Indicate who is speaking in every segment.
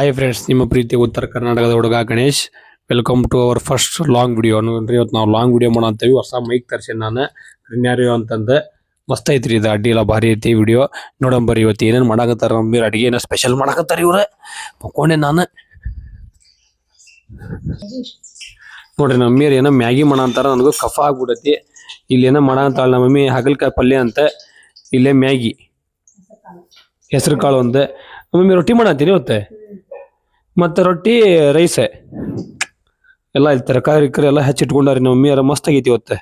Speaker 1: Hi friends, ನಿಮ್ಮ ಪ್ರೀತಿ ಉತ್ತರ ಕರ್ನಾಟಕದ ಹುಡುಗ Ganesh. Welcome to our first long video. ನೋಡ್ರಿ, ಇವತ್ತು ನಾವು ಲಾಂಗ್ ವಿಡಿಯೋ ಮಾಡಂತೀವಿ. ಹೊಸ ಮೈಕ್ ತರಿಸಿ ನಾನು ರಿನ್ಯಾರಿಯೋ ಅಂತಂದು ಮಸ್ತ್ ಐತ್ರಿ. ಇದು ಅಡ್ಡಿ ಇಲ್ಲ, ಭಾರಿ ಐತಿ ವಿಡಿಯೋ. ನೋಡಂಬರಿ ಇವತ್ತು ಏನೇನು ಮಾಡಾಕತ್ತಾರ ನಮ್ಮೀರು. ಅಡಿಗೆ ಏನೋ ಸ್ಪೆಷಲ್ ಮಾಡಾಕತ್ತಾರ ಇವ್ರೆ. ಮಕ್ಕೊಂಡೆ ನಾನು. ನೋಡ್ರಿ, ನಮ್ಮೀರು ಏನೋ ಮ್ಯಾಗಿ ಮಾಡಂತಾರ. ನನಗೂ ಕಫ ಆಗ್ಬಿಡತಿ. ಇಲ್ಲಿ ಏನೋ ಮಾಡಂತಾಳ ನಮ್ಮ ಮಮ್ಮಿ, ಹಾಗಲಕಾಯಿ ಪಲ್ಯ ಅಂತ. ಇಲ್ಲೇ ಮ್ಯಾಗಿ, ಹೆಸರು ಕಾಳು ಒಂದು. ಮಮ್ಮಿ ರೊಟ್ಟಿ ಮಾಡತ್ತೀನಿ ಇವತ್ತೆ. ಮತ್ತು ರೊಟ್ಟಿ ರೈಸ್ ಎಲ್ಲ ಇಲ್ಲಿ ತರಕಾರಿ ಎಲ್ಲ ಹೆಚ್ಚಿಟ್ಕೊಂಡಾರಿ ನಮ್ಮ ಮಮ್ಮಿಯಾರ. ಮಸ್ತ್ ಆಗೈತಿ ಇವತ್ತೆ,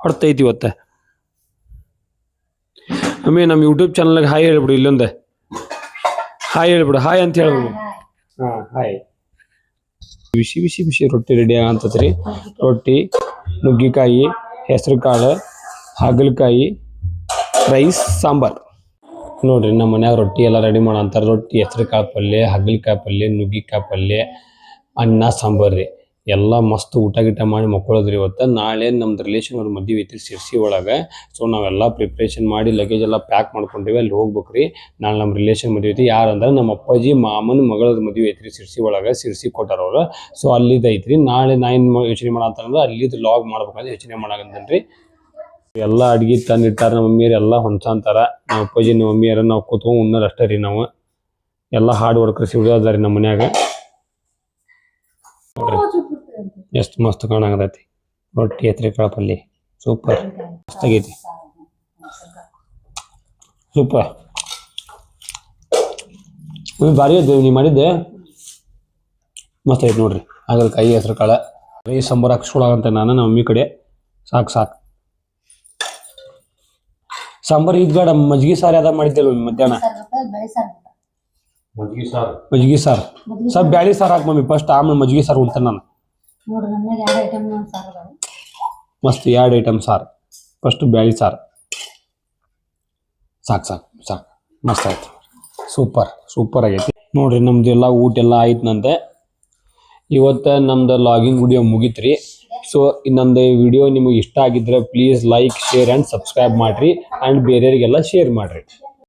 Speaker 1: ಹೊಡ್ತೈತಿ ಇವತ್ತೆ. ಮಮ್ಮಿ ನಮ್ಮ ಯೂಟ್ಯೂಬ್ ಚಾನಲ್ಗೆ ಹಾಯ್ ಹೇಳ್ಬಿಡು. ಇಲ್ಲೊಂದೆ ಹಾಯ್ ಹೇಳ್ಬಿಡು. ಹಾಯ್ ಅಂತ ಹೇಳ್ಬಿಡು. ಹಾಂ, ಹಾಯ್. ಬಿಸಿ ಬಿಸಿ ಬಿಸಿ ರೊಟ್ಟಿ ರೆಡಿ ಆಗಂತತ್ರಿ. ರೊಟ್ಟಿ, ನುಗ್ಗಿಕಾಯಿ, ಹೆಸರು ಕಾಳು, ಹಾಗಲಕಾಯಿ, ರೈಸ್, ಸಾಂಬಾರು. ನೋಡ್ರಿ, ನಮ್ಮ ಮನ್ಯಾಗ ರೊಟ್ಟಿ ಎಲ್ಲ ರೆಡಿ ಮಾಡಂತಾರೆ. ರೊಟ್ಟಿ, ಹೆಸರು ಕಾಳು ಪಲ್ಯ, ಹಾಗಲಕಾಯಿ ಪಲ್ಯ, ನುಗ್ಗಿಕಾಯಿ ಪಲ್ಯ, ಅನ್ನ, ಸಾಂಬಾರು ರೀ. ಎಲ್ಲ ಮಸ್ತ್ ಊಟ ಗೀಟ ಮಾಡಿ ಮಕ್ಕಳದ್ರಿ. ಇವತ್ತು ನಾಳೆ ನಮ್ದು ರಿಲೇಷನ್ ಅವ್ರ ಮದುವೆ ಐತಿ ಶಿರ್ಸಿ ಒಳಗೆ. ಸೊ ನಾವೆಲ್ಲ ಪ್ರಿಪ್ರೇಷನ್ ಮಾಡಿ ಲಗೇಜ್ ಎಲ್ಲ ಪ್ಯಾಕ್ ಮಾಡ್ಕೊಂಡಿವಿ. ಅಲ್ಲಿ ಹೋಗ್ಬೇಕ್ರಿ. ನಾಳೆ ನಮ್ಮ ರಿಲೇಷನ್ ಮದುವೆ ಐತಿ. ಯಾರಂದ್ರೆ ನಮ್ಮ ಅಪ್ಪಾಜಿ ಮಾಮನ ಮಗಳ ಮದುವೆ ಐತ್ರಿ ಶಿರ್ಸಿ ಒಳಗೆ. ಶಿರ್ಸಿ ಕೊಟ್ಟಾರ ಅವ್ರು. ಸೊ ಅಲ್ಲಿದ್ದು ಐತ್ರಿ. ನಾಳೆ ನಾ ಏನು ಯೋಚನೆ ಮಾಡಂತಂದ್ರೆ ಅಲ್ಲಿದ್ದು ಲಾಗ್ ಮಾಡ್ಬೇಕಂದ್ರೆ ಯೋಚನೆ ಮಾಡಕಂತನ್ರಿ. ಎಲ್ಲ ಅಡ್ಗೆ ತಂದಿಟ್ಟಾರ ನಮ್ಮ ಮಮ್ಮಿಯರು. ಎಲ್ಲ ಹೊಂಚಂತಾರ. ನಮ್ಮ ಅಪ್ಪಾಜಿ ನಮ್ಮ ಮಮ್ಮಿಯರ ನಾವು ಕೂತ್ಕೊಂಡು ಉಣ್ಣೋದು ಅಷ್ಟೇ ರೀ. ನಾವು ಎಲ್ಲ ಹಾರ್ಡ್ ವರ್ಕರ್ಸ್ ಉಳಿದಾರಿ ನಮ್ಮ ಮನ್ಯಾಗ. ನೋಡ್ರಿ ಎಷ್ಟು ಮಸ್ತ್ ಕಾಣಾಕತೈತಿ. ರೊಟ್ಟಿ, ಹೆಸರು ಕಾಳು ಪಲ್ಯ, ಸೂಪರ್ ಮಸ್ತ್ ಆಗೈತಿ. ಸೂಪರ್ ಭಾರಿ ಐತಿ. ನೀವು ಮಾಡಿದ್ದೆ ಮಸ್ತ್ ಐತಿ ನೋಡ್ರಿ. ಹಾಗಲಕಾಯಿ, ಹೆಸರು ಕಾಳು, ರೈಸ್, ಸಾಂಬಾರು ಹಾಕ್ಸ್ಕೊಳಗಂತ ನಾನು ನಮ್ಮ ಮಮ್ಮಿ ಕಡೆ. ಸಾಕು ಸಾಕು ಸಾಂಬಾರು. ಇದು ಬೇಡ, ಮಜ್ಜಿಗೆ ಸಾರು ಯಾವ್ದು ಮಾಡಿದ್ದೆಲ್ಲ ಮಧ್ಯಾಹ್ನ. ಮಜ್ಜಿಗೆ ಸಾರು ಸ್ವಲ್ಪ ಬ್ಯಾಳಿ ಸಾರು ಹಾಕಿ ಮಮ್ಮಿ ಫಸ್ಟ್, ಆಮೇಲೆ ಮಜ್ಜಿಗೆ ಸಾರು ಉಂಟ ನಾನು. ಮಸ್ತ್ 2 ಐಟಮ್ ಸಾರು. ಫಸ್ಟ್ ಬ್ಯಾಳಿ ಸಾರು. ಸಾಕು ಸಾಕು ಸಾಕು ಮಸ್ತ್ ಆಯ್ತು. ಸೂಪರ್ ಸೂಪರ್ ಆಗೈತಿ ನೋಡ್ರಿ. ನಮ್ದು ಎಲ್ಲ ಊಟ ಎಲ್ಲ ಆಯ್ತು ನಂದೆ. ಇವತ್ತು ನಮ್ದು ಲಾಗಿಂಗ್ ವಿಡಿಯೋ ಮುಗಿತ್ರಿ. ಸೊ ಇನ್ನೊಂದು ವಿಡಿಯೋ ನಿಮಗೆ ಇಷ್ಟ ಆಗಿದ್ರೆ please like, share and subscribe ಮಾಡಿರಿ. ಆ್ಯಂಡ್ ಬೇರೆಯವರಿಗೆಲ್ಲ ಶೇರ್ ಮಾಡಿರಿ.